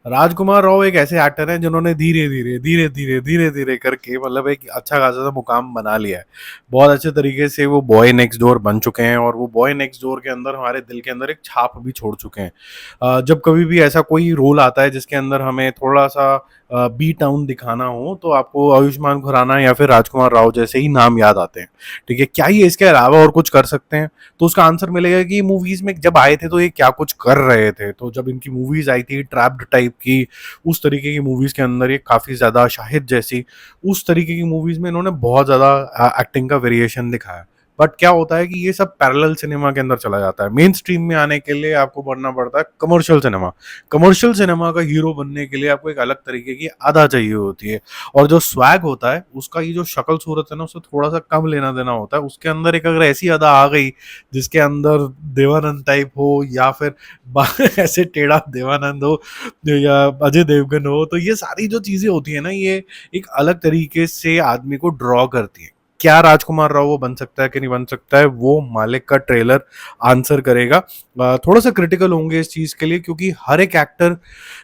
राजकुमार राव एक ऐसे एक्टर हैं जिन्होंने धीरे धीरे धीरे धीरे धीरे धीरे करके मतलब एक अच्छा खासा सा मुकाम बना लिया है। बहुत अच्छे तरीके से वो बॉय नेक्स्ट डोर बन चुके हैं और वो बॉय नेक्स्ट डोर के अंदर हमारे दिल के अंदर एक छाप भी छोड़ चुके हैं। जब कभी भी ऐसा कोई रोल आता है जिसके अंदर हमें थोड़ा सा बी टाउन दिखाना हो तो आपको आयुष्मान खुराना या फिर राजकुमार राव जैसे ही नाम याद आते हैं। ठीक है, क्या ये इसके अलावा और कुछ कर सकते हैं? तो उसका आंसर मिलेगा कि मूवीज में जब आए थे तो ये क्या कुछ कर रहे थे। तो जब इनकी मूवीज आई थी ट्रैप्ड टाइप की, उस तरीके की मूवीज के अंदर ये काफी ज्यादा शाहिद जैसी, उस तरीके की मूवीज में इन्होंने बहुत ज्यादा एक्टिंग का वेरिएशन दिखाया। बट क्या होता है कि ये सब पैरेलल सिनेमा के अंदर चला जाता है। मेन स्ट्रीम में आने के लिए आपको बढ़ना पड़ता है कमर्शियल सिनेमा। कमर्शियल सिनेमा का हीरो बनने के लिए आपको एक अलग तरीके की अदा चाहिए होती है। और जो स्वैग होता है उसका, ये जो शक्ल सूरत है ना, उससे थोड़ा सा कम लेना देना होता है। उसके अंदर एक अगर ऐसी अदा आ गई जिसके अंदर देवानंद टाइप हो या फिर ऐसे टेढ़ा देवानंद हो या अजय देवगन हो, तो ये सारी जो चीजें होती है ना, ये एक अलग तरीके से आदमी को ड्रॉ करती है। क्या राजकुमार राव वो बन सकता है कि नहीं बन सकता है, वो मालिक का ट्रेलर आंसर करेगा। थोड़ा सा क्रिटिकल होंगे इस चीज के लिए क्योंकि हर एक एक्टर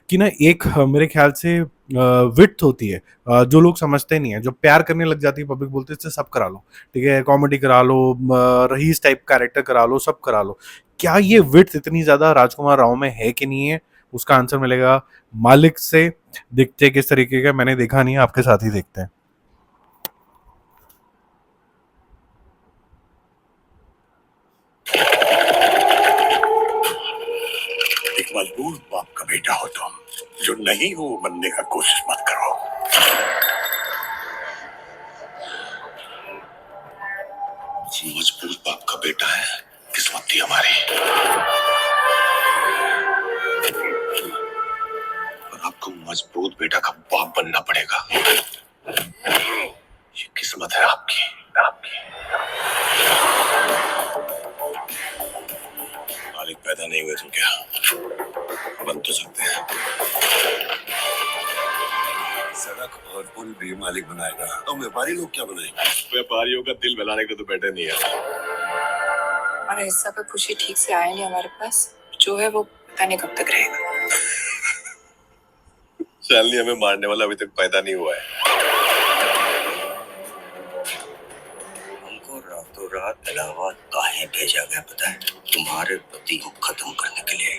की ना एक मेरे ख्याल से विड्थ होती है। जो लोग समझते नहीं है, जो प्यार करने लग जाती है पब्लिक बोलते है इससे सब करा लो। ठीक है, कॉमेडी करा लो, रईस टाइप कैरेक्टर करा लो, सब करा लो। क्या ये विड्थ इतनी ज्यादा राजकुमार राव में है कि नहीं है? उसका आंसर मिलेगा मालिक से। दिखते किस तरीके का मैंने देखा नहीं है, आपके साथ ही देखते हैं। एक मजबूर बाप का बेटा हो तुम, जो नहीं हो बनने का कोशिश मत करो। मजबूर बाप का बेटा है, किस्मत थी हमारी। और आपको मजबूत बेटा का बाप बनना पड़ेगा। ये किस्मत है आपकी, आपकी। मालिक पैदा नहीं हुए तो क्या बन तो सकते हैं। सड़क और पुल भी मालिक बनाएगा, तो व्यापारी लोग क्या बनाएंगे? व्यापारियों का दिल बनाने के तो बैठे नहीं है। हमारा हिस्सा का खुशी ठीक से आया नहीं हमारे पास, जो है वो पता नहीं कब तक रहेगा। शालिनी, हमें मारने वाला अभी तक पैदा नहीं हुआ है। हमको रातों रात इलाहाबाद काहे भेजा गया पता है? तुम्हारे पति को खत्म करने के लिए।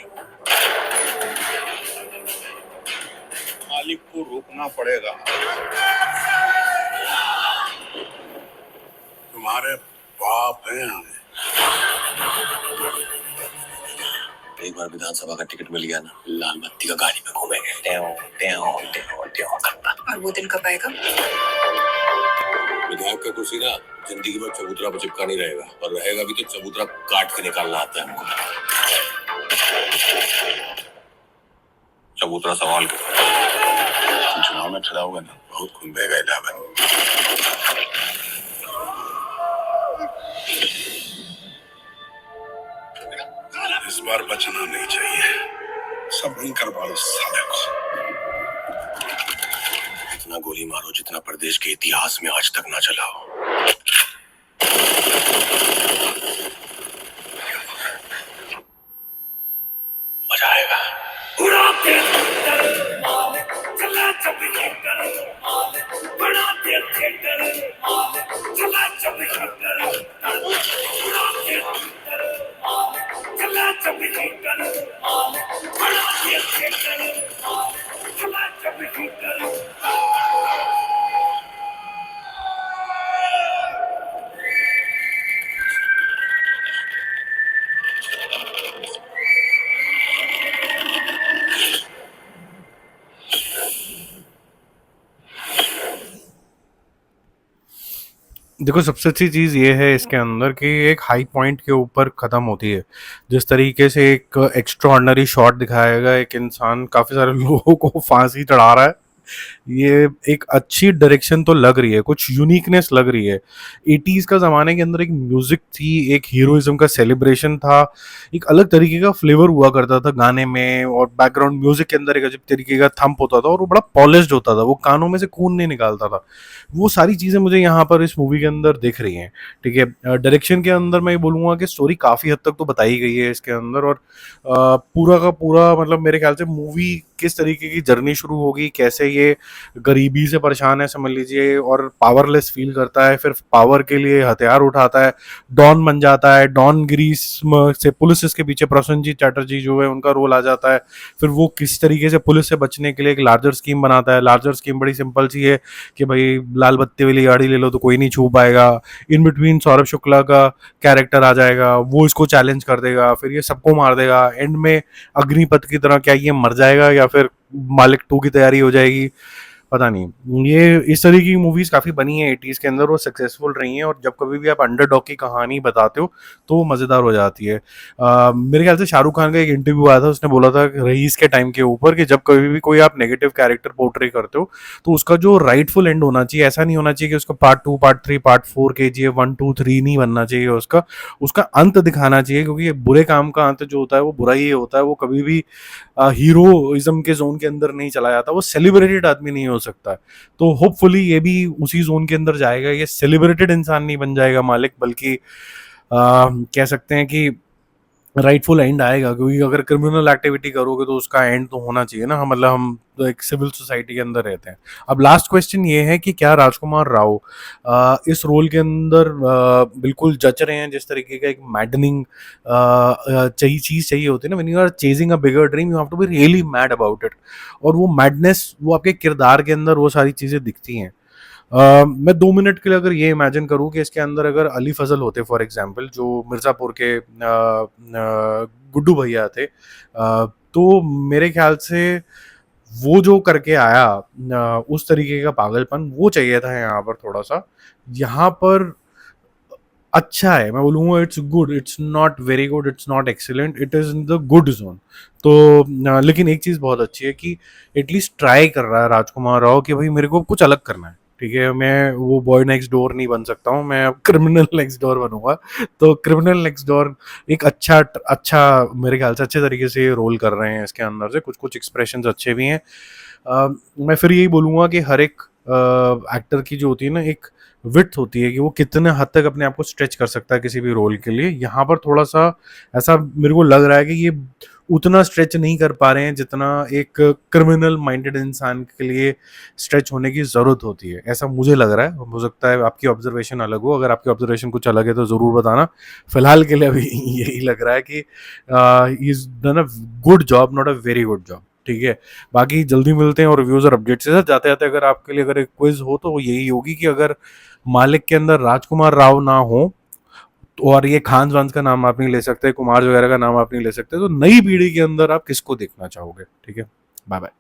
मालिक को रोकना पड़ेगा। तुम्हारे बाप हैं। एक बार विधानसभा का टिकट मिल गया ना, लाल बत्ती का गाड़ी में घूमेंगे, टेओ टेओ टेओ टेओ करता। और वो दिन कब आएगा? विधायक का कुर्सी ना जिंदगी में चबूतरा पर चिपका नहीं रहेगा, और रहेगा भी तो चबूतरा काट के निकालना आता है हमको। चबूतरा संभाल के। तुम चुनाव में खड़ा होगा ना, बहुत खून बहेगा इलाहाबाद। इस बार बचना नहीं चाहिए, सब नहीं करवा लो साले को। इतना गोली मारो जितना प्रदेश के इतिहास में आज तक ना चला हो। मजा आएगा। देखो, सबसे अच्छी चीज़ ये है इसके अंदर कि एक हाई पॉइंट के ऊपर ख़त्म होती है। जिस तरीके से एक एक्स्ट्राऑर्डिनरी शॉट दिखाया गया, एक इंसान काफ़ी सारे लोगों को फांसी चढ़ा रहा है, ये एक अच्छी डायरेक्शन तो लग रही है, कुछ यूनिकनेस लग रही है। 80s का ज़माने के अंदर एक म्यूज़िक थी, एक हीरोइज़्म का सेलिब्रेशन था, एक अलग तरीके का फ्लेवर हुआ करता था गाने में, और बैकग्राउंड म्यूज़िक के अंदर एक अजीब तरीके का थंप होता था और वो बड़ा पॉलिश्ड होता था, वो कानों में से खून नहीं निकालता था। वो सारी चीज़ें मुझे यहाँ पर इस मूवी के अंदर दिख रही हैं। ठीक है, डायरेक्शन के अंदर मैं ये बोलूँगा कि स्टोरी काफ़ी हद तक तो बताई गई है इसके अंदर, और पूरा का पूरा मतलब मेरे ख्याल से मूवी किस तरीके की जर्नी शुरू होगी, कैसे ये गरीबी से परेशान है समझ लीजिए और पावरलेस फील करता है, फिर पावर के लिए हथियार उठाता है, डॉन बन जाता है, डॉन गिरी से पुलिस इसके पीछे प्रसन्नजीत चैटर्जी जो है उनका रोल आ जाता है, फिर वो किस तरीके से पुलिस से बचने के लिए एक लार्जर स्कीम बनाता है। लार्जर स्कीम बड़ी सिंपल सी है कि भाई लाल बत्ती वाली गाड़ी ले लो तो कोई नहीं छू पाएगा। इन बिटवीन सौरभ शुक्ला का कैरेक्टर आ जाएगा, वो इसको चैलेंज कर देगा, फिर ये सबको मार देगा। एंड में अग्निपथ की तरह क्या ये मर जाएगा या फिर मालिक 2 की तैयारी हो जाएगी, पता नहीं। ये इस तरीके की मूवीज काफी बनी है 80s के अंदर, वो सक्सेसफुल रही हैं, और जब कभी भी आप अंडरडॉग की कहानी बताते हो तो वो मजेदार हो जाती है। मेरे ख्याल से शाहरुख खान का एक इंटरव्यू आया था, उसने बोला था रईस के टाइम के ऊपर कि जब कभी भी कोई आप नेगेटिव कैरेक्टर पोर्ट्रे करते हो तो उसका जो राइटफुल एंड होना चाहिए, ऐसा नहीं होना चाहिए कि उसका पार्ट 2 पार्ट 3 पार्ट 4 KGF 1 2 3 नहीं बनना चाहिए, उसका उसका अंत दिखाना चाहिए, क्योंकि ये बुरे काम का अंत जो होता है वो बुरा ही होता है, वो कभी भी हीरोइज्म के जोन के अंदर नहीं चला जाता, वो सेलिब्रेटेड आदमी नहीं हो सकता। तो होपफुली ये भी उसी जोन के अंदर जाएगा, ये सेलिब्रेटेड इंसान नहीं बन जाएगा मालिक, बल्कि कह सकते हैं कि राइटफुल एंड आएगा, क्योंकि अगर क्रिमिनल एक्टिविटी करोगे तो उसका एंड तो होना चाहिए ना। मतलब हम तो एक सिविल सोसाइटी के अंदर रहते हैं। अब लास्ट क्वेश्चन ये है कि क्या राजकुमार राव इस रोल के अंदर बिल्कुल जच रहे हैं, जिस तरीके का एक मैडनिंग चाहिए चीज चाहिए होती है ना, when you are chasing a bigger dream you have to be really mad about it, और वो मैडनेस वो आपके किरदार के अंदर वो सारी चीजें दिखती हैं। मैं 2 मिनट के लिए अगर ये इमेजिन करूं कि इसके अंदर अगर अली फजल होते फॉर एग्जांपल, जो मिर्ज़ापुर के गुड्डू भैया थे, तो मेरे ख्याल से वो जो करके आया उस तरीके का पागलपन वो चाहिए था यहाँ पर थोड़ा सा। यहाँ पर अच्छा है, मैं बोलूँगा it's good, it's not very good, it's not excellent, it is in the good zone. तो लेकिन एक चीज़ बहुत अच्छी है कि एटलीस्ट ट्राई कर रहा है राजकुमार राव कि भाई मेरे को कुछ अलग करना है, ठीक है, मैं वो बॉय नेक्स्ट डोर नहीं बन सकता हूँ, मैं अब क्रिमिनल नेक्स्ट डोर बनूंगा। तो क्रिमिनल नेक्स्ट डोर एक अच्छा अच्छा मेरे ख्याल से अच्छे तरीके से रोल कर रहे हैं इसके अंदर से, कुछ कुछ एक्सप्रेशंस अच्छे भी हैं। मैं फिर यही बोलूँगा कि हर एक एक्टर की जो होती है ना एक विड्थ होती है कि वो कितने हद तक अपने आप को स्ट्रेच कर सकता है किसी भी रोल के लिए। यहाँ पर थोड़ा सा ऐसा मेरे को लग रहा है कि ये उतना स्ट्रेच नहीं कर पा रहे हैं जितना एक क्रिमिनल माइंडेड इंसान के लिए स्ट्रेच होने की ज़रूरत होती है, ऐसा मुझे लग रहा है। हो सकता है आपकी ऑब्जर्वेशन अलग हो, अगर आपकी ऑब्जर्वेशन कुछ अलग है तो ज़रूर बताना। फिलहाल के लिए अभी यही लग रहा है कि is done a good job, not a very good job, ठीक है। बाकी जल्दी मिलते हैं और रिव्यूज और अपडेट्स के साथ। जाते जाते अगर आपके लिए अगर एक क्विज हो तो वो यही होगी कि अगर मालिक के अंदर राजकुमार राव ना हो और ये खान वान्स का नाम आप नहीं ले सकते, कुमार वगैरह का नाम आप नहीं ले सकते, तो नई पीढ़ी के अंदर आप किसको देखना चाहोगे? ठीक है, बाय बाय।